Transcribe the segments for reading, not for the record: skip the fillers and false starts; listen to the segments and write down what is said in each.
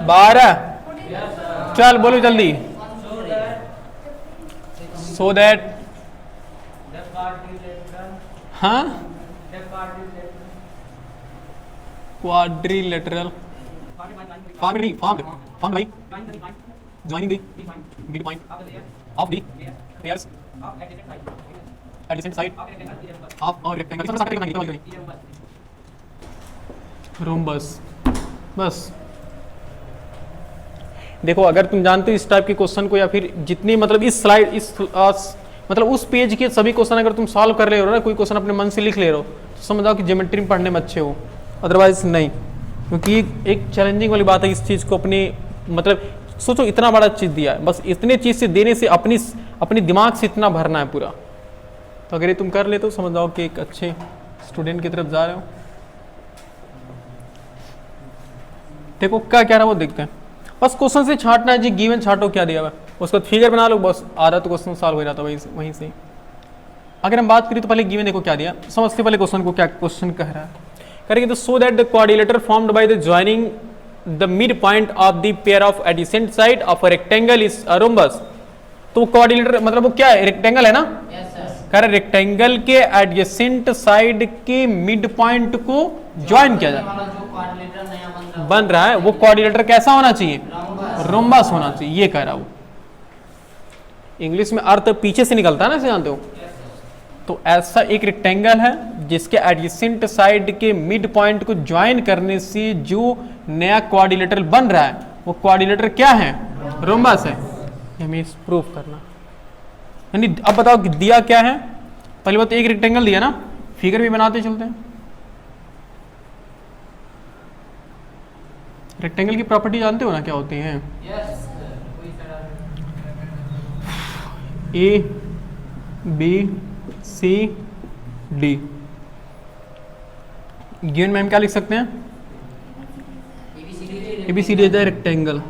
12। चल बोलो जल्दी। सो दैट, हाँ quadrilateral form by joining the midpoint of the pairs adjacent side of a rectangle rhombus। बस देखो, अगर तुम जानते हो इस टाइप के क्वेश्चन को, या फिर जितनी मतलब इस स्लाइड मतलब उस पेज के सभी क्वेश्चन अगर तुम सॉल्व कर ले रहे हो ना, कोई क्वेश्चन अपने मन से लिख ले रहे हो, तो समझ आओ कि ज्योमेट्री में पढ़ने में अच्छे हो, अदरवाइज नहीं। क्योंकि एक चैलेंजिंग वाली बात है इस चीज को अपनी, मतलब सोचो इतना बड़ा चीज दिया है, बस इतने चीज से देने से अपनी दिमाग से इतना भरना है पूरा। तो अगर ये तुम कर ले तो समझ आओ कि एक अच्छे स्टूडेंट की तरफ जा रहे हो। देखो क्या क्या रहा वो देखते हैं, बस क्वेश्चन से छांटना है जी, गिवन छांटो क्या दिया हुआ है, उसका फिगर बना लो, बस आधा तो क्वेश्चन सॉल्व हो जाता है वहीं से। अगर हम बात करें तो पहले गिवन देखो क्या दिया, समझते पहले क्वेश्चन को, क्या क्वेश्चन कह रहा है। करेंगे तो so that the quadrilateral formed by the joining the mid point of the pair of adjacent side of a rectangle is a rhombus. तो क्वाड्रिलेटर मतलब वो क्या है, रेक्टेंगल है ना। कह रहा रेक्टेंगल के एडजेसेंट साइड के मिड पॉइंट को ज्वाइन किया जाए, बन रहा है वो क्वाड्रिलेटर कैसा होना चाहिए, रोम्बस होना चाहिए, ये कह रहा हूं। इंग्लिश में अर्थ पीछे से निकलता है ना, जानते हो। तो ऐसा एक रेक्टेंगल है जिसके एडजेसेंट साइड के मिड पॉइंट को ज्वाइन करने से जो नया क्वाड्रिलेटर बन रहा है वो क्वाड्रिलेटर क्या है, रोम्बस है। हमें प्रूफ करना, यानी अब बताओ कि दिया क्या है। पहले बात एक रेक्टेंगल दिया ना, फिगर भी बनाते चलते हैं। रेक्टेंगल की प्रॉपर्टी जानते हो ना क्या होती है। A B C D, given में हम क्या लिख सकते हैं, A B C D is the rectangle.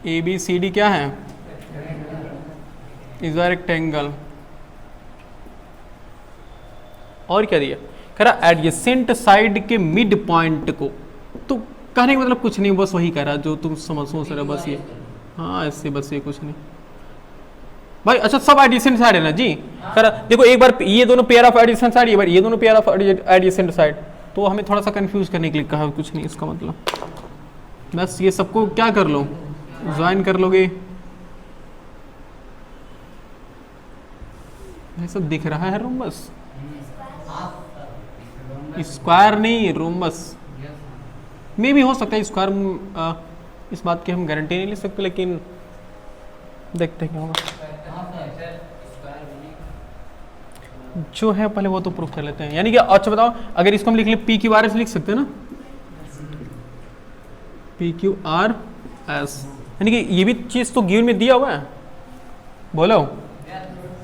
A B C D क्या है, इज अ रेक्टेंगल। और क्या दिया, कह रहा एडजेसेंट साइड के मिड पॉइंट को, तो कहने का मतलब कुछ नहीं, बस वही कह रहा जो तुम सोच रहे हो, बस ये, हाँ ऐसे बस ये कुछ नहीं भाई। अच्छा सब एडजेसेंट साइड है ना जी। कह रहा देखो एक बार ये दोनों पेयर ऑफ एडजेसेंट साइड, ये दोनों पेयर ऑफ एडजेसेंट साइड, तो हमें थोड़ा सा कंफ्यूज करने के लिए कहा, कुछ नहीं इसका मतलब। बस ये सबको क्या कर लो, ज्वाइन कर लोगे, ये सब दिख रहा है रोम्बस, स्क्वायर नहीं रोम्बस में भी हो सकता है स्क्वायर, इस बात की हम गारंटी नहीं ले सकते, लेकिन देखते हैं क्या होगा। जो है पहले वो तो प्रूफ कर लेते हैं, यानी कि अच्छा बताओ, अगर इसको हम लिख ले पी क्यू आर एस लिख सकते हैं ना, पी क्यू आर एस, यानी कि ये भी चीज तो गिवन में दिया हुआ है, बोलो।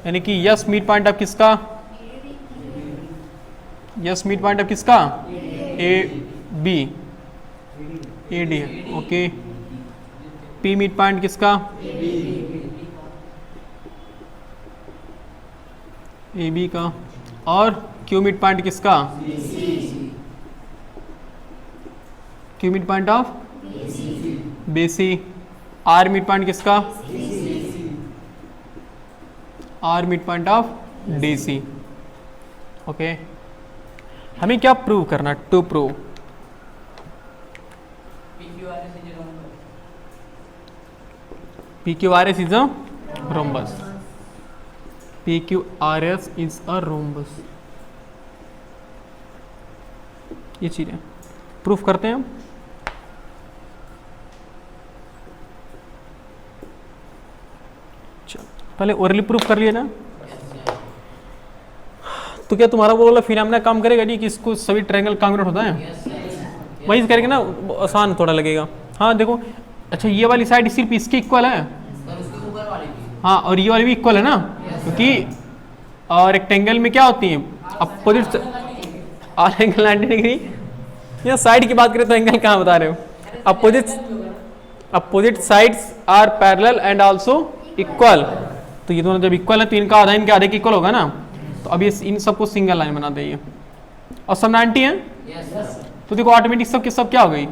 यानी कि यस मिड पॉइंट ऑफ किसका, यस मिड पॉइंट ऑफ किसका, ए बी, ए डी है, ओके। पी मिड पॉइंट किसका, ए बी का। और क्यू मिड पॉइंट किसका, Q mid point of B C. R mid point किसका, R mid point of D C, okay. हमें क्या prove करना, to prove P Q R S is a rhombus, P Q R S is a rhombus, ये चीज है, proof करते हैं हम। पहले ओरली प्रूफ कर लिया ना, तो क्या तुम्हारा वो वाला फिनोमेना काम करेगा नहीं कि इसको सभी ट्रायंगल कांग्रुएंट होता है, वही करेंगे ना, आसान थोड़ा लगेगा। हाँ देखो, अच्छा ये वाली साइड सिर्फ इसके इक्वल है, हाँ, और ये वाली भी इक्वल है ना, क्योंकि रेक्टेंगल में क्या होती है अपोजिट, आर एंगल 90 डिग्री। या साइड की बात करें तो एंगल कहाँ बता रहे हो, opposite sides are parallel and also equal. तो ये दोनों जब इक्वल है तो इनका आधा इनके आधे के इक्वल होगा ना, तो अब ये इन सबको सिंगल लाइन बना देंगे। और सब 90 है, तो देखो ऑटोमेटिक सब के सब क्या हो गई,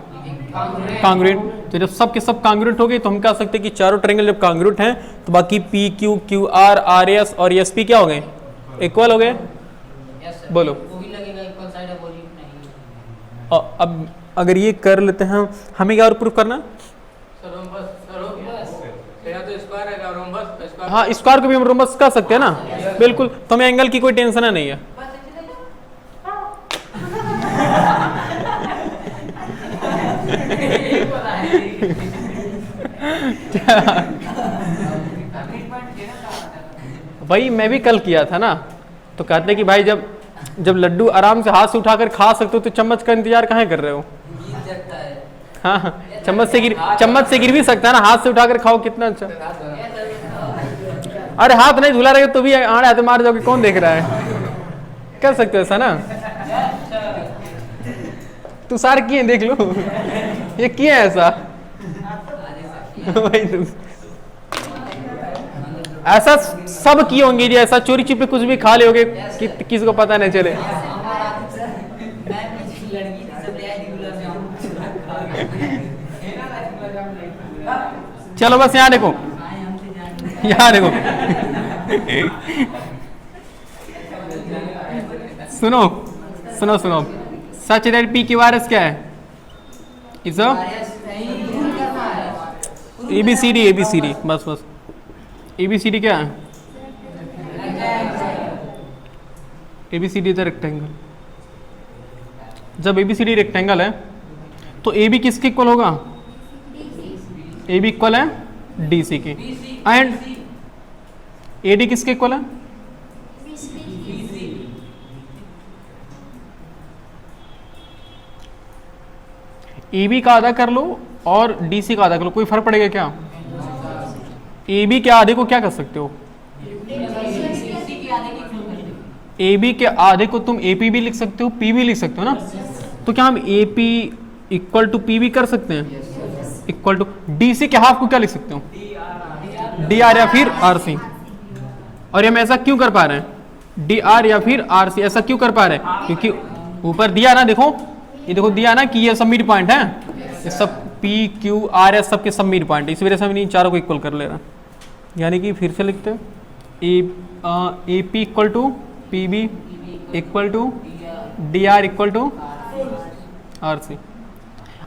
कांग्रुएंट। तो जब सब के सब कांग्रुएंट हो गए तो हम कह सकते हैं कि चारों ट्रायंगल जब कांग्रुएंट हैं तो बाकी P Q Q R R S और एस पी क्या हो गए, इक्वल हो गए। बोलो वो भी लगेगा इक्वल साइड अपोजिट नहीं। और अब अगर ये कर लेते हैं हमें क्या और प्रूफ करना, हाँ स्क्वायर को भी हम रोम्बस कर सकते हैं ना, बिल्कुल। तो हमें एंगल की कोई टेंशन नहीं है। वही मैं भी कल किया था ना, तो कहते कि भाई जब लड्डू आराम से हाथ से उठाकर खा सकते हो तो चम्मच का इंतजार कहाँ कर रहे हो। हाँ चम्मच से गिर भी सकता है ना, हाथ से उठाकर खाओ कितना अच्छा। अरे हाथ नहीं धुला रहे तो भी आड़े हाथ मार जाओगे, कौन देख रहा है, कर सकते हो ऐसा ना। तू सार किए देख लो, ये किए ऐसा वही तो ऐसा सब किए होंगे जी, ऐसा चोरी छिपे कुछ भी खा लोगे कि किसी को पता नहीं चले। चलो बस यहाँ देखो, यहाँ देखो सुनो सुनो सुनो, such that P Q R S क्या है, इज एबीसीडी बस बस। एबीसीडी क्या है, एबीसीडी इज रेक्टेंगल। जब एबीसीडी रेक्टेंगल है तो ए बी किसके इक्वल होगा, ए बी इक्वल है डी सी के, एंड ए डी किसके इक्वल है, ए बी का आधा कर लो और डी सी का आधा कर लो, कोई फर्क पड़ेगा क्या। ए बी के आधे को क्या कर सकते हो, ए बी के आधे को तुम ए पी भी लिख सकते हो, पी भी लिख सकते हो ना। तो क्या हम A P equal to P भी कर सकते हैं, इक्वल टू डी सी के हाफ को क्या लिख सकते हो, डी आर या फिर आर सी। और हम ऐसा क्यों कर पा रहे हैं, डी आर या फिर आर सी, ऐसा क्यों कर पा रहे हैं, क्योंकि ऊपर दिया ना, देखो ये देखो दिया ना कि ये सब मिड पॉइंट है, ये सब पी क्यू आर एस सबके सब मिड पॉइंट, इस वजह से हम इन चारों को इक्वल कर ले रहे हैं। यानी कि फिर से लिखते हैं A P equal to P B equal to D R equal to R C.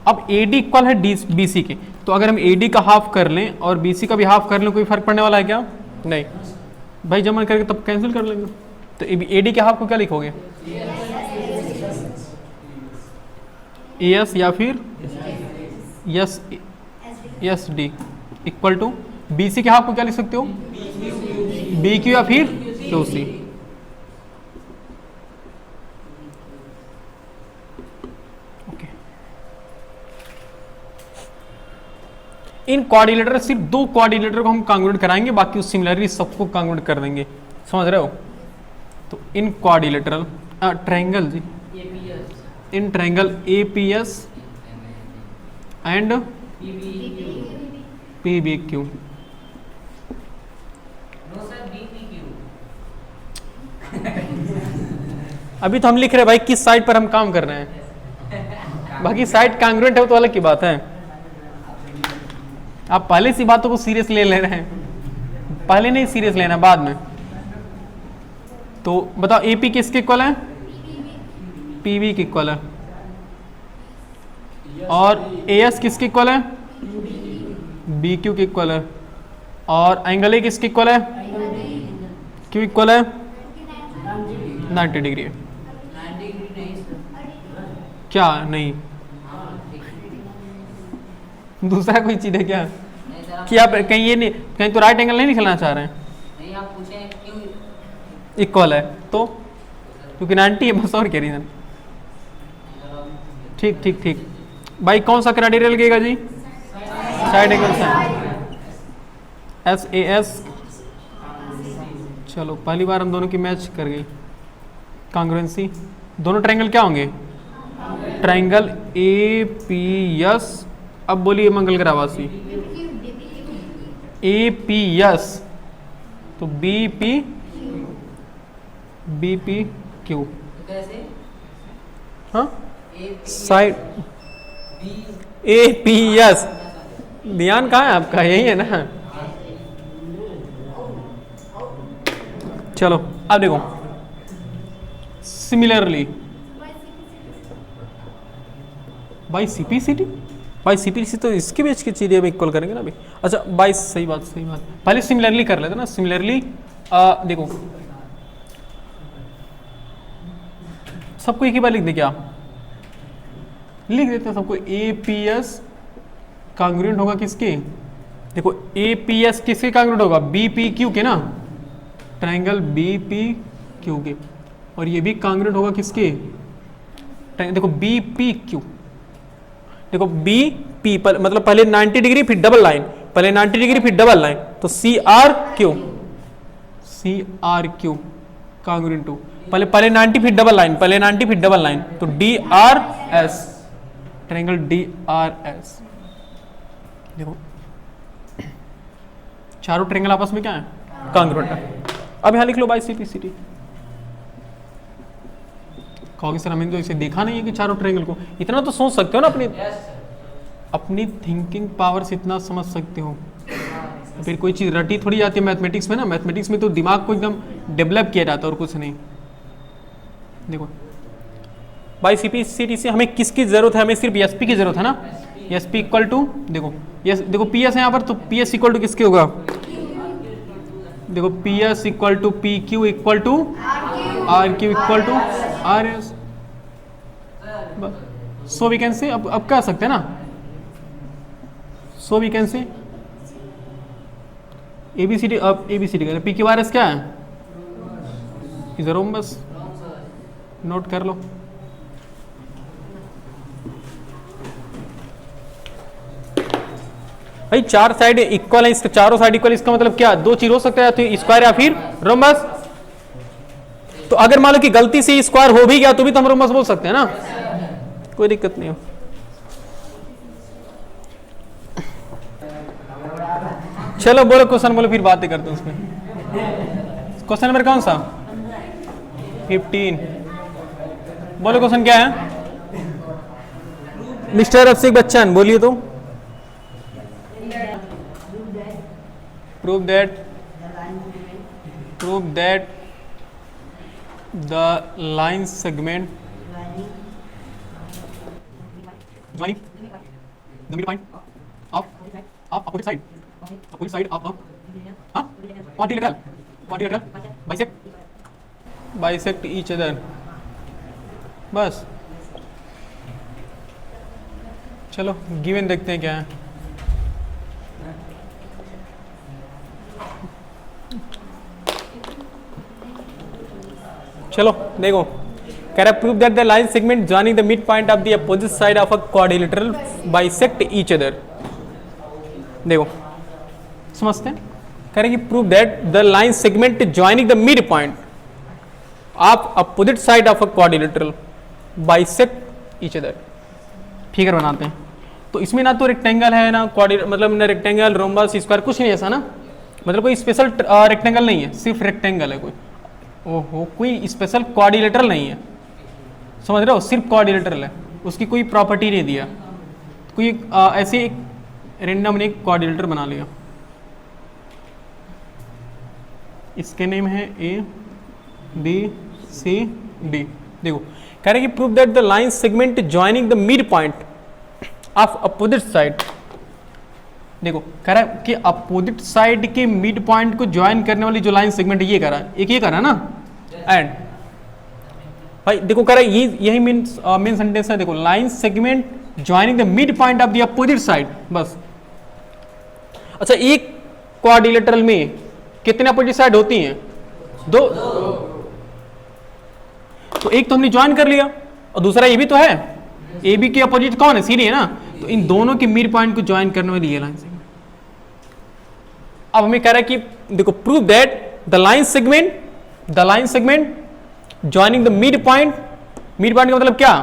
अब ए डी इक्वल है बी सी के, तो अगर हम ए डी का हाफ कर लें और बी सी का भी हाफ कर लें कोई फर्क पड़ने वाला है क्या, नहीं भाई, जब मन करके तब कैंसिल कर लेंगे। तो ए डी के हाफ को क्या लिखोगे, एस या फिर S D equal to B C के हाफ को क्या लिख सकते हो, बी क्यू या फिर क्यू सी। ओके, इन कोऑर्डिनेटर सिर्फ दो कोऑर्डिनेटर को हम कांग्रुएंट कराएंगे, बाकी उस सिमिलरली सबको कांग्रुएंट कर देंगे, समझ रहे हो। तो इन कोऑर्डिनेटरल ट्रायंगल जी, in triangle A P S and P B Q, अभी तो हम लिख रहे हैं भाई किस साइड पर हम काम कर रहे हैं, बाकी साइड कांग्रुएंट है वो तो अलग की बात है। आप पहले सी बातों को सीरियस ले रहे हैं, पहले नहीं सीरियस लेना बाद में। तो बताओ ए पी किसके इक्वल है, पी बी के इक्वल है, और ए एस किसके इक्वल है, बी क्यू के इक्वल है, और एंगल ए किसके इक्वल है, क्यू इक्वल है 90 डिग्री। क्या नहीं, दूसरा कोई चीज है क्या कि आप कहीं ये नहीं, कहीं तो राइट एंगल नहीं निकलना चाह रहे हैं, नहीं आप पूछें क्यों इक्वल है तो, क्योंकि 90 है बस, और क्या रीजन। ठीक ठीक ठीक भाई, कौन सा क्राइटेरिया लगेगा जी, side angle S A S. चलो पहली बार हम दोनों की मैच कर गई कांग्रुएंसी। दोनों ट्रायंगल क्या होंगे, ट्रायंगल ए पी एस। अब बोलिए मंगल ग्रावासी, ए पी एस तो बी पी क्यू, कैसे, हाँ साइड ए पी एस, ध्यान कहाँ है आपका, यही है ना। चलो अब देखो similarly by CPCT, by CPC तो इसके बीच की चीजें हम इक्वल करेंगे ना अभी। अच्छा बाई, सही बात सही बात, पहले सिमिलरली कर लेते ना। सिमिलरली देखो सबको एक ही बार लिख दे, क्या लिख देते हैं सबको। ए पी एस कांग्रुएंट होगा किसके, देखो ए पी एस किसके कांग्रुएंट होगा, बी पी क्यू के ना, ट्रायंगल बी पी क्यू के। और ये भी कांग्रुएंट होगा किसके, देखो बी पी क्यू, देखो बी पी मतलब पहले 90 डिग्री फिर डबल लाइन, पहले 90 डिग्री फिर डबल लाइन, तो C R Q, C R Q congruent to पहले 90 फिर डबल लाइन, पहले 90 फिर डबल लाइन, तो D R S, triangle D R S. देखो चारों ट्रायंगल आपस में क्या है, कांग्रुएंट है। अब यहां लिख लो बाई सीपीसीटी। कहोगे सर हमने तो इसे देखा नहीं है कि चारों ट्रायंगल को, इतना तो सोच सकते हो ना, अपनी थिंकिंग पावर से इतना समझ सकते हो। फिर कोई चीज रटी थोड़ी जाती है मैथमेटिक्स में ना, मैथमेटिक्स में तो दिमाग को एकदम डेवलप किया जाता है और कुछ नहीं। देखो बाई सीपीसीटी से हमें किसकी जरूरत है, हमें सिर्फ एसपी की जरूरत है ना। एसपी इक्वल टू, देखो यस, देखो पी एस है यहाँ पर, तो पी एस इक्वल टू किसके होगा, देखो P S equal to P Q equal to R Q equal to R S. So we can say, अब कह सकते हैं ना, so we can say ABCD, अब एबीसीडी करें, पी क्यू आर एस क्या है, इधर हो बस नोट कर लो। भाई चार साइड इक्वल है, इसके चारों साइड इक्वल, इसका मतलब क्या, दो चीज हो सकता है, तो स्क्वायर या फिर रोमबस। तो अगर मान लो कि गलती से स्क्वायर हो भी गया तो भी तो हम रोमबस बोल सकते हैं ना, कोई दिक्कत नहीं हो। चलो बोलो क्वेश्चन, बोलो फिर बातें करते हैं उसमें। क्वेश्चन नंबर कौन सा, 15। बोलो क्वेश्चन क्या है, मिस्टर अभिषेक बच्चन बोलिए तो। prove that the line segment joining the midpoint of opposite side of quadrilateral bisect each other। बस चलो गिवन देखते हैं क्या है। चलो देखो, कह रहा prove that the line segment joining the mid point of the opposite side of a quadrilateral bisect each other. देखो समझते हैं, कह रहे कि prove that the line segment joining the mid point of opposite side of a quadrilateral bisect each other. Figure बनाते हैं, तो इसमें ना तो रेक्टेंगल है ना मतलब ना रेक्टेंगल, रोम्बस, स्क्वायर, कुछ नहीं ऐसा ना, मतलब कोई स्पेशल रेक्टेंगल नहीं है, सिर्फ रेक्टेंगल है कोई। ओहो, कोई स्पेशल क्वाड्रिलेटरल नहीं है, समझ रहे हो, सिर्फ क्वाड्रिलेटरल है, उसकी कोई प्रॉपर्टी नहीं दिया, कोई ऐसे एक रेंडम ने एक क्वाड्रिलेटर बना लिया, इसके नेम है ए बी सी डी। देखो कह रहे कि prove that the line segment joining the mid point of opposite side. देखो कह रहा है कि अपोजिट साइड के मिड पॉइंट को ज्वाइन करने वाली जो लाइन सेगमेंट है, ये कह रहा है, एक ये कह रहा है ना, एंड भाई देखो कह रहा है यही मेन सेंटेंस है। देखो line segment joining the mid point of the opposite side, बस। अच्छा एक क्वाड्रिलेटरल में कितने अपोजिट साइड होती हैं, दो, तो एक तो हमने ज्वाइन कर लिया और दूसरा ये भी तो है, ए बी के अपोजिट कौन है, सी डी है ना, तो इन दोनों के मिड पॉइंट को ज्वाइन करने वाली ये लाइन सेगमेंट। अब हमें कह रहा है कि देखो prove that the line segment joining the mid point का मतलब क्या,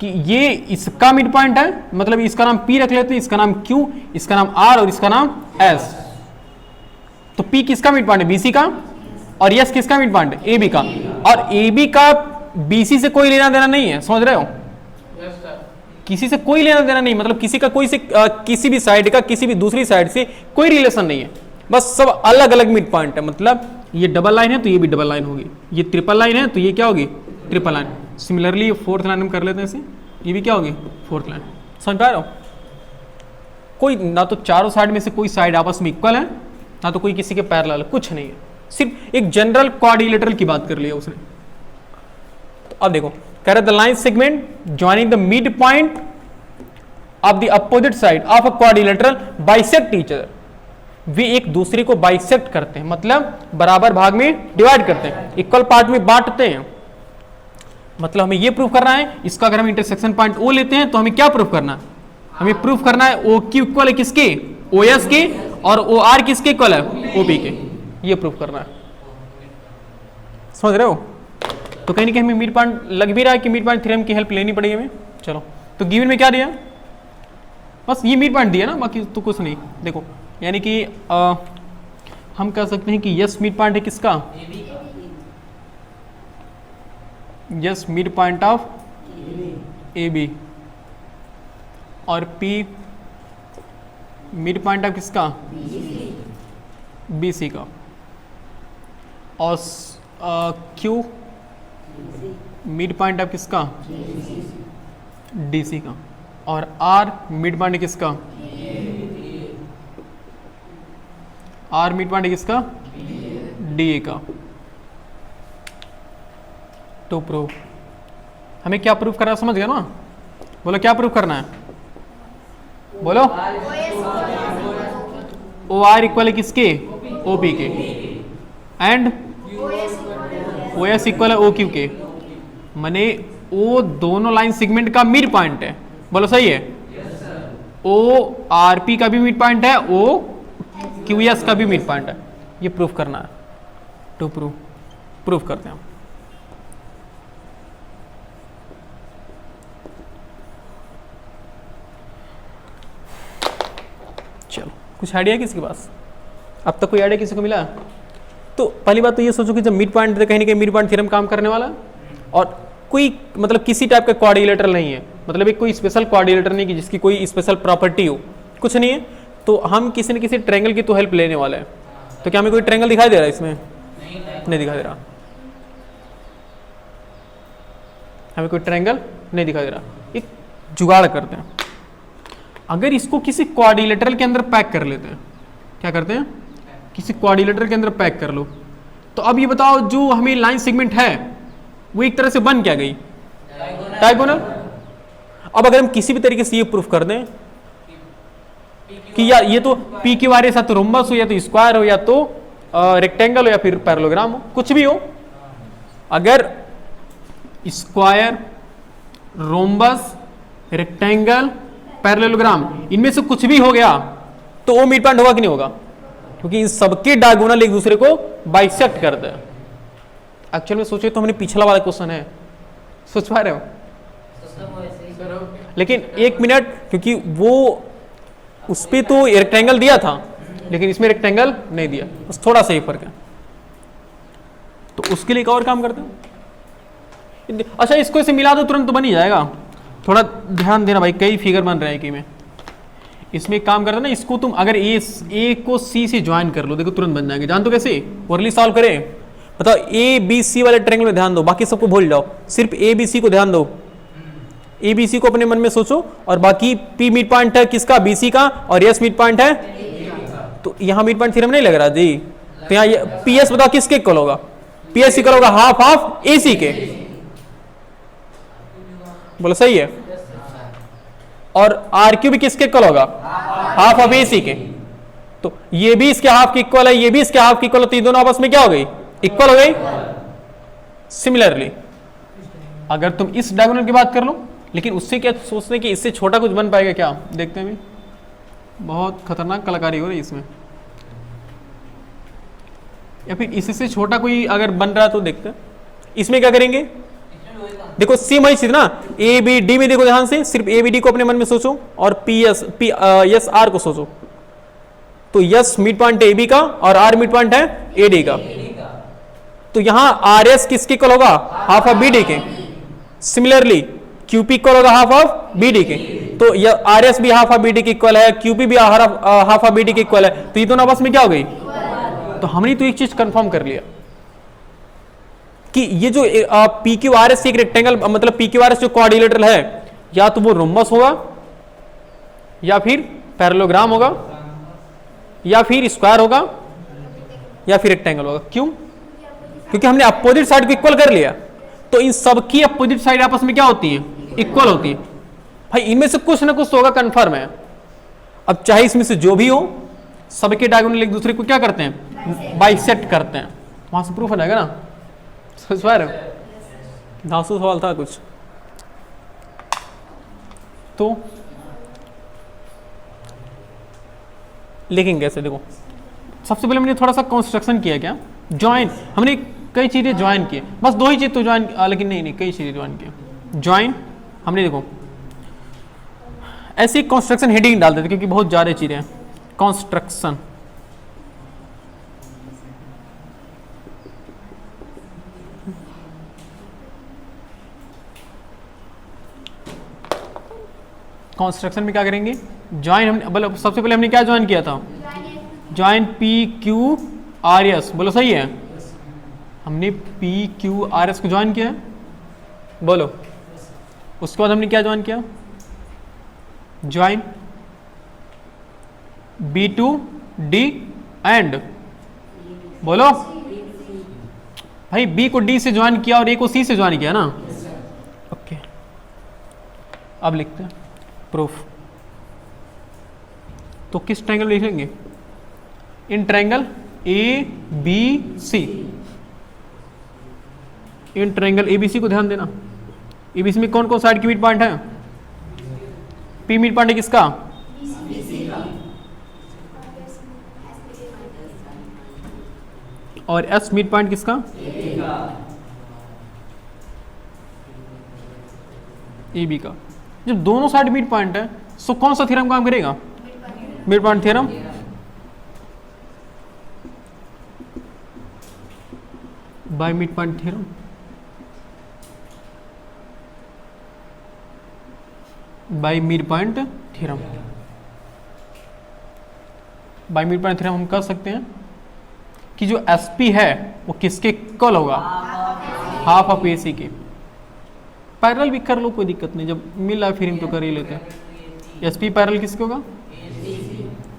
कि ये इसका मिड पॉइंट है, मतलब इसका नाम P रख लेते हैं, इसका नाम Q, इसका नाम R और इसका नाम S। तो P किसका मिड पॉइंट है, BC का, और S किसका मिड पॉइंट है, AB का, और AB का BC से कोई लेना देना नहीं है, समझ रहे हो, किसी से कोई लेना देना नहीं, मतलब किसी का कोई से किसी भी साइड का किसी भी दूसरी साइड से कोई रिलेशन नहीं है, बस सब अलग अलग मिड पॉइंट है। मतलब ये डबल लाइन है तो ये भी डबल लाइन होगी, ये ट्रिपल लाइन है तो ये क्या होगी, triple line. Similarly fourth line हम कर लेते हैं इसे, ये भी क्या होगी, फोर्थ लाइन। समझ पा रहे हो? कोई ना तो चारों साइड में से कोई साइड आपस में इक्वल है, ना तो कोई किसी के पैरेलल, कुछ नहीं है, सिर्फ एक जनरल क्वाड्रिलेटरल की बात कर लिया उसने। तो अब देखो कह रहा the line segment joining the mid point of the opposite side of a quadrilateral bisect each other. वे एक दूसरे को बाइसेक्ट करते हैं, मतलब बराबर भाग में डिवाइड करते हैं, इक्वल पार्ट में बांटते हैं। मतलब हमें ये प्रूव करना है, इसका अगर हम इंटरसेक्शन पॉइंट ओ लेते हैं तो हमें क्या प्रूव करना है, हमें प्रूफ करना है ओ क्यू इक्वल है किसके, ओ एस के, और ओ आर किसके इक्वल है, ओ बी के। ये प्रूफ करना है, समझ रहे हो? तो कहीं ना कहीं हमें मिड पॉइंट लग भी रहा है कि मिड पॉइंट थ्योरम की हेल्प लेनी पड़ेगी हमें। चलो तो गिवन में क्या दिया, बस ये मिड पॉइंट दिया ना, बाकी तो कुछ नहीं। देखो यानी कि हम कह सकते हैं कि यस मिड पॉइंट है किसका, yes mid point of A B, और P मिड पॉइंट ऑफ किसका, बी सी का, और Q मिड पॉइंट ऑफ किसका, डी सी का, और R मिड पॉइंट किसका, R मिड पॉइंट किसका, डी ए का। तो प्रूव हमें क्या प्रूव करना है, समझ गया ना? बोलो क्या प्रूव करना है, बोलो। ओ आर इक्वल है किसके, ओ पी के, एंड ओ एस इक्वल है ओ क्यू के। माने ओ दोनों लाइन सेगमेंट का मिड पॉइंट है, बोलो सही है? ओ आर पी का भी मिड पॉइंट है, ओ क्यू एस का भी मिड पॉइंट है। ये प्रूफ करना है, टू प्रूफ करते हैं। चलो कुछ आइडिया है किसी के पास? अब तक कोई आइडिया किसी को मिला? तो पहली बात तो ये सोचो कि जब मिड पॉइंट कहीं ना कहीं मिड पॉइंट थ्योरम काम करने वाला है, और कोई मतलब किसी टाइप का क्वाड्रिलेटरल नहीं है, मतलब एक कोई स्पेशल क्वाड्रिलेटर नहीं कि जिसकी कोई स्पेशल प्रॉपर्टी हो, कुछ नहीं है। तो हम किसी न किसी ट्रायंगल की तो हेल्प लेने वाले हैं। तो क्या हमें कोई ट्रायंगल दिखाई दे रहा है इसमें? नहीं दिखाई दे रहा, हमें कोई ट्रायंगल नहीं दिखाई दे रहा। एक जुगाड़ करते हैं, अगर इसको किसी क्वाड्रिलेटरल के अंदर पैक कर लेते हैं, क्या करते हैं, किसी क्वाड्रिलेटरल के अंदर पैक कर लो, तो अब ये बताओ जो हमें लाइन सेगमेंट है वो एक तरह से बन क्या गई, डायगोनल। अब अगर हम किसी भी तरीके से ये प्रूफ कर दें कि या ये तो पी क्यू आर ऐसा तो रोम्बस हो, या तो स्क्वायर हो, या तो रेक्टेंगल हो, या फिर पैरेललोग्राम हो, कुछ भी हो, अगर स्क्वायर, रोम्बस, रेक्टेंगल, पैरेललोग्राम इनमें से कुछ भी हो गया तो वो मिड पॉइंट होगा कि नहीं होगा? क्योंकि इन सबके डायगोनल एक दूसरे को बाइसेक्ट करते हैं। एक्चुअल में सोचे तो हमने पिछला वाला क्वेश्चन है, सोच पा रहे हो? लेकिन एक मिनट, क्योंकि वो उस पे तो रेक्टेंगल दिया था लेकिन इसमें रेक्टेंगल नहीं दिया, बस थोड़ा सा ही फर्क है। तो उसके लिए एक और काम करते हैं। अच्छा इसको इसे मिला दो तुरंत तो बन ही जाएगा, थोड़ा ध्यान देना भाई, कई फिगर बन रहे हैं कि में इसमें एक काम करना ना, इसको तुम अगर ए को सी से ज्वाइन कर लो, देखो तुरंत बन जाएंगे। जान तो कैसे ओरली सॉल्व करें, बताओ? ए बी सी वाले ट्रायंगल में ध्यान दो, बाकी सबको भूल जाओ, सिर्फ ए बी सी को ध्यान दो। ए बी सी को अपने मन में सोचो, और बाकी पी मिड पॉइंट है किसका, बी सी का, और एस मिड पॉइंट है, तो यहाँ मिड पॉइंट थ्योरम नहीं लग रहा जी। तो यहाँ पी एस बताओ किसके इक्वल होगा, पी एस इक्वल होगा हाफ ऑफ ए सी के, बोलो सही है? और आर क्यू भी किसके इक्वल होगा, हाफ ऑफ ए सी के। तो ये भी इसके हाफ के इक्वल है, ये भी इसके हाफ के इक्वल है, तो ये दोनों आपस में क्या हो गई, इक्वल हो गई। सिमिलरली अगर तुम इस डायगोनल की बात कर लो, लेकिन उससे क्या सोचते कि इससे छोटा कुछ बन पाएगा क्या, देखते हैं भी, बहुत खतरनाक कलाकारी हो रही है इसमें, या फिर इससे छोटा कोई अगर बन रहा है तो देखते हैं। इसमें क्या करेंगे, देखो सेम वही चीज ना, ए बी डी में देखो ध्यान से, सिर्फ ए बी डी को अपने मन में सोचो और पी एस आर को सोचो। तो यस मिड पॉइंट है ए बी का और आर मिड पॉइंट है ए डी का, तो यहां आर एस किसके इक्वल होगा, हाफ ऑफ बी डी के। सिमिलरली QP इक्वल होगा हाफ ऑफ BD के, तो ये RS भी हाफ ऑफ BD के इक्वल है, QP भी हाफ ऑफ BD के इक्वल है, तो ये दोनों आपस में क्या हो गई, तो हमने तो एक चीज कंफर्म कर लिया कि ये जो PQRS एक रेक्टेंगल मतलब PQRS जो क्वाड्रिलेटरल है, या तो वो रोम्बस होगा या फिर पैरेललोग्राम होगा या फिर स्क्वायर होगा या फिर रेक्टेंगल होगा। क्यों? क्योंकि हमने अपोजिट साइड को इक्वल कर लिया, तो इन सबकी अपोजिट साइड आपस में क्या होती है, इक्वल होती है। भाई इनमें से कुछ ना कुछ तो होगा, कंफर्म है। अब चाहे इसमें से जो भी हो, सबके डायगोनल एक दूसरे को क्या करते हैं, बाइसेक्ट करते हैं। वहां से प्रूफ हो जाएगा ना। समझ पा रहे हो? धांसू सवाल था कुछ तो लिखेंगे कैसे, देखो सबसे पहले हमने थोड़ा सा कंस्ट्रक्शन किया, क्या ज्वाइन, हमने कई चीजें ज्वाइन किए, बस दो ही चीज तो ज्वाइन, लेकिन नहीं कई चीजें ज्वाइन किए। ज्वाइन हमने देखो ऐसी कंस्ट्रक्शन हेडिंग डाल देते क्योंकि बहुत ज्यादा चीजें हैं। कंस्ट्रक्शन कंस्ट्रक्शन में क्या करेंगे, ज्वाइन हमने मतलब सबसे पहले हमने क्या ज्वाइन किया था, ज्वाइन PQRS, बोलो सही है, हमने PQRS को ज्वाइन किया, बोलो। उसके बाद हमने क्या ज्वाइन किया, ज्वाइन B2D एंड, बोलो भाई B को D से ज्वाइन किया और A को C से ज्वाइन किया ना। ओके अब लिखते हैं प्रूफ। तो किस ट्रायंगल लिख लेंगे, in triangle ABC, in triangle ABC को ध्यान देना। ABC में कौन कौन साइड की मिड पॉइंट है, P मिड पॉइंट है किसका, और S मिड पॉइंट किसका, AB का। जब दोनों साइड मिड पॉइंट है तो कौन सा थ्योरम काम करेगा, mid point theorem. By mid point theorem, by mid point theorem, by mid point theorem हम कर सकते हैं कि जो SP है वो किसके इक्वल होगा, हाफ ऑफ AC के। पैरेलल भी कर लो कोई दिक्कत नहीं, जब मिल रहा फिर हम तो कर ही लेते हैं। SP पैरेलल किसके होगा,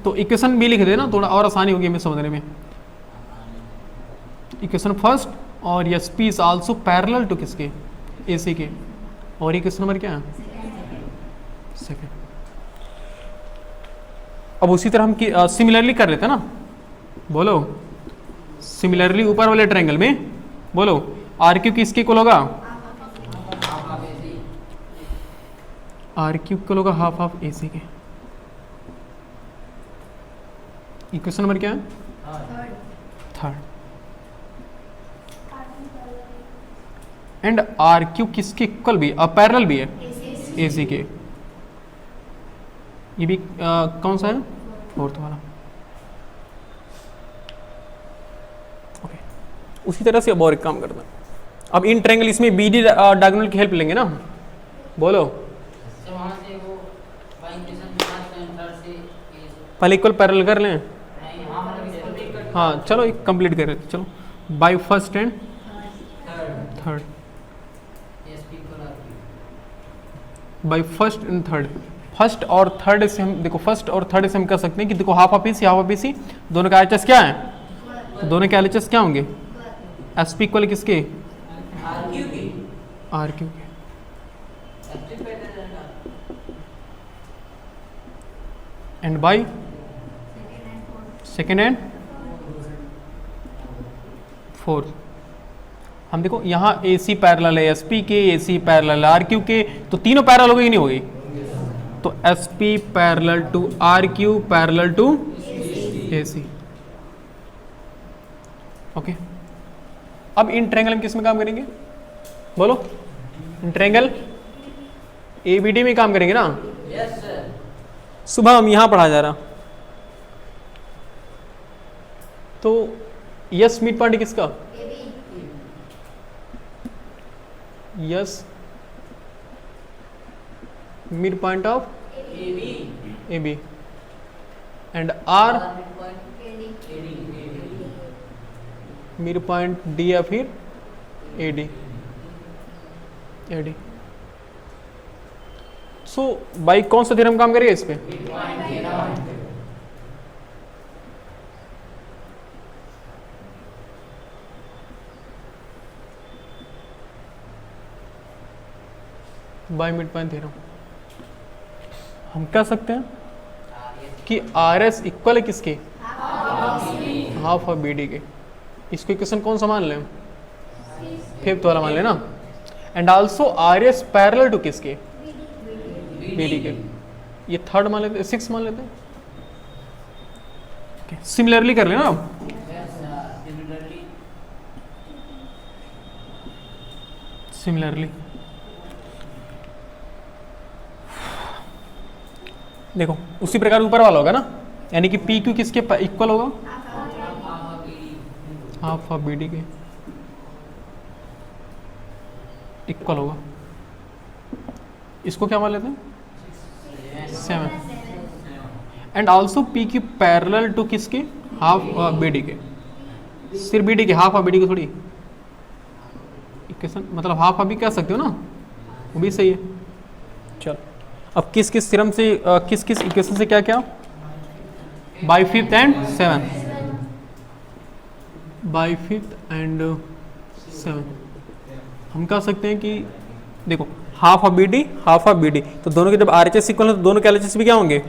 तो इक्वेशन भी लिख देना, थोड़ा और आसानी होगी हमें समझने में। इक्वेशन फर्स्ट, और SP is also parallel to किसके, AC के। और इक्वेशन नंबर क्या है, सेकंड। अब उसी तरह हम सिमिलरली कर लेते हैं ना, बोलो सिमिलरली ऊपर वाले ट्रायंगल में, बोलो RQ किसके इक्वल होगा, RQ इक्वल होगा हाफ ऑफ AC के। इक्वेशन नंबर क्या है, थर्ड। एंड RQ किसके इक्वल भी, पैरेलल भी है, AC के। ये भी कौन सा है, फोर्थ वाला। ओके उसी तरह से अब और एक काम करना। अब इन ट्रायंगल इसमें BD डायगोनल की हेल्प लेंगे ना, बोलो वहाँ से वो बाई इक्वेशन से पहले इक्वल पैरेलल कर लें। नहीं, हाँ मतलब इसको टिक कर हाँ चलो एक कंप्लीट कर लेते, चलो by first and third, SP को by first and third. First और थर्ड से हम देखो, फर्स्ट और थर्ड से हम कर सकते हैं कि देखो half of AC half of AC दोनों का LHS क्या है, तो दोनों के LHS क्या होंगे, SP इक्वल किसके, RQ के। And by second and fourth. हम देखो यहाँ AC पैरेलल है SP के, AC पैरेलल RQ के, तो तीनों पैरेलल हो गई नहीं होगी, तो SP parallel to RQ parallel to AC। Okay अब इन ट्रायंगल हम किस में काम करेंगे, बोलो इन ट्रायंगल ABD में काम करेंगे ना। Yes sir. सुबह हम यहाँ पढ़ा जा रहा, तो यस मिड पॉइंट किसका, yes mid point of A B A B and R mid point A D mid point D या फिर A D A D. So by कौन सा थ्योरम काम करेगा इस पे? By mid point theorem. हम कह सकते हैं कि आर एस इक्वल है किसके? हाफ ऑफ बी डी के। इसको इक्वेशन कौन सा मान लें? फिफ्थ वाला मान लेना। And also R S parallel to किसके? बी डी के। ये थर्ड मान लेते, सिक्स मान लेते हैं। सिमिलरली कर लेना आप। सिमिलरली देखो उसी प्रकार ऊपर वाला होगा ना, यानी कि पी क्यू किसके इक्वल होगा? हाफ ऑफ बी डी के इक्वल होगा। इसको क्या मान लेते हैं? 7। And also P Q parallel to किसके? हाफ ऑफ बी डी के। सिर्फ बी डी के, हाफ ऑफ बी डी के थोड़ी। इक्वेशन मतलब हाफ ऑफ भी कह सकते हो ना, वो भी सही है। चलो अब किस किस थ्योरम से किस किस इक्वेशन से क्या क्या? By fifth and 7, by fifth and 7 हम कह सकते हैं कि देखो half of B D, half of B D, तो दोनों के जब आर एच एस इक्वल है तो दोनों के एल एच एस भी क्या होंगे?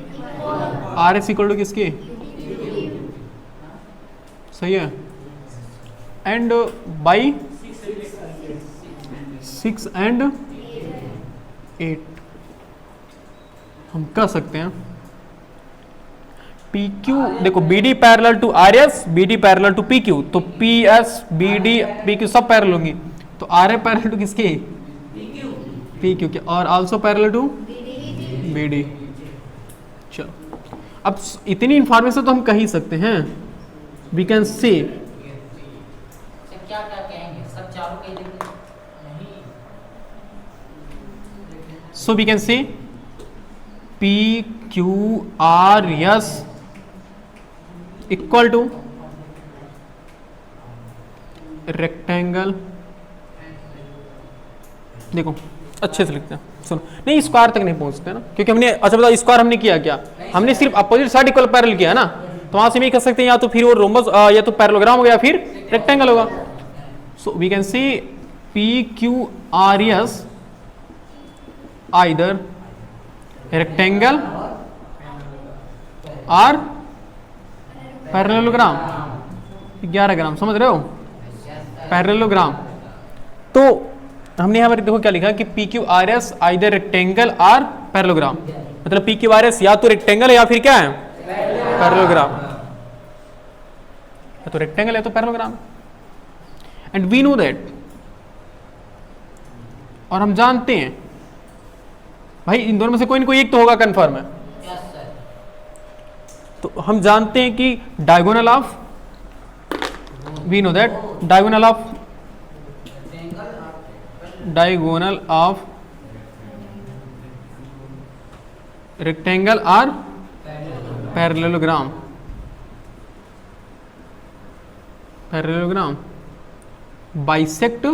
आर एस इक्वल टू किसके? सही है। एंड बाई 6 एंड 8 हम कह सकते हैं पी क्यू, देखो B D parallel to R S, B D parallel to P Q, तो P S B D P Q सब पैरेलल होंगी, तो आर ए पैरेलल टू किसके? पी क्यू के, और also parallel to B D. चलो अब इतनी इंफॉर्मेशन तो हम कह ही सकते हैं, वी कैन से क्या क्या कहेंगे, सब चारों कह देंगे नहीं। So we can say P Q R S equal to rectangle. देखो अच्छे से लिखते हैं, सुनो नहीं स्क्वायर तक नहीं पहुंचते ना, क्योंकि हमने अच्छा बताओ स्क्वायर हमने किया क्या? हमने सिर्फ अपोजिट साइड इक्वल पैरेलल किया है ना, तो वहां से भी कह सकते हैं या तो फिर वो रोम्बस या तो पैरेललोग्राम हो गया या फिर रेक्टेंगल होगा। So we can see P Q R S either rectangle और पैरेललोग्राम। 11 ग्राम समझ रहे हो? पैरेललोग्राम। तो हमने यहाँ पर देखो क्या लिखा कि P Q R S either rectangle और पैरेललोग्राम, मतलब पी क्यू आर एस या तो रेक्टेंगल है या फिर क्या है? पैरेललोग्राम। या तो रेक्टेंगल है तो parallelogram. And we know that, और हम जानते हैं भाई इन दोनों में से कोई ना कोई एक तो होगा, कंफर्म है। तो हम जानते हैं कि diagonal of, we know that diagonal of rectangle और पैरेललोग्राम बाइसेक्ट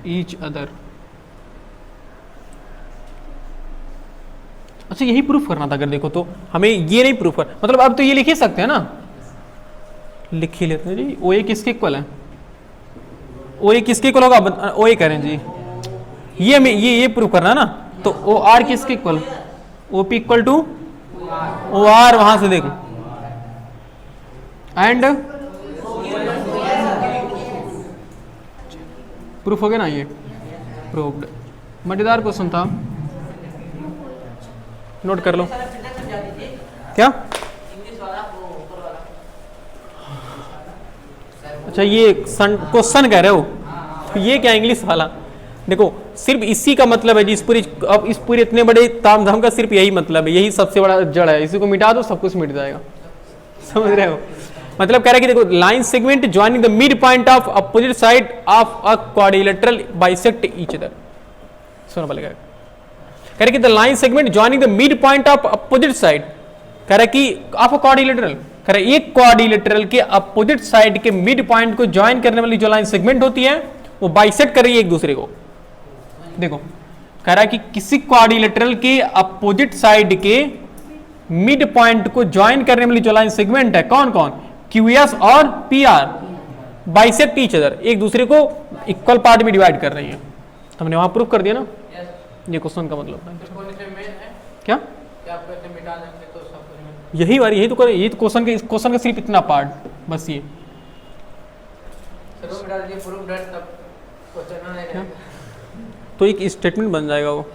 ईच अदर। अच्छा यही प्रूफ करना था, अगर देखो तो हमें ये नहीं प्रूफ कर, मतलब अब तो ये लिख ही सकते हैं ना, लिख ही लेते हैं जी। ओ ए किसके इक्वल है? ओ ए किसके इक्वल होगा? ओ ए करें जी, ये हमें ये प्रूफ करना है ना, तो ओ आर किसके equal? O P equal to O R, वहां से देखो एंड प्रूफ हो गया ना, ये प्रूव्ड। मजेदार क्वेश्चन था, नोट कर लो। क्या? अच्छा ये क्वेश्चन कह रहे हो, तो ये क्या इंग्लिश वाला? देखो सिर्फ इसी का मतलब है जी, इस पूरे इतने बड़े तामझाम का सिर्फ यही मतलब है, यही सबसे बड़ा जड़ है। इसी को मिटा दो सब कुछ मिट जाएगा, समझ रहे हो? मतलब कह रहा है कि देखो line segment joining the mid point of opposite side of a quadrilateral bisect each other. सुनो पहले क्या कह रहे कि the line segment joining the mid point of opposite side, कह रहा है कि आपको क्वाड्रिलेटरल, कह रहा है एक क्वाड्रिलेटरल के अपोजिट साइड के मिड पॉइंट को ज्वाइन करने वाली जो लाइन सेगमेंट होती है वो बाइसेक्ट कर रही है एक दूसरे को। देखो कह रहा है कि किसी क्वाड्रिलेटरल के अपोजिट साइड के मिड पॉइंट को ज्वाइन करने वाली जो लाइन सेगमेंट है, कौन कौन, क्यूएस और पीआर, बाइसेक्ट ईच अदर, एक दूसरे को इक्वल पार्ट में डिवाइड कर रही है। हमने वहां प्रूफ कर दिया ना, ये क्वेश्चन का मतलब है क्या, यही बार यही तो क्वेश्चन का सिर्फ इतना पार्ट, बस ये क्या? तो एक स्टेटमेंट बन जाएगा वो।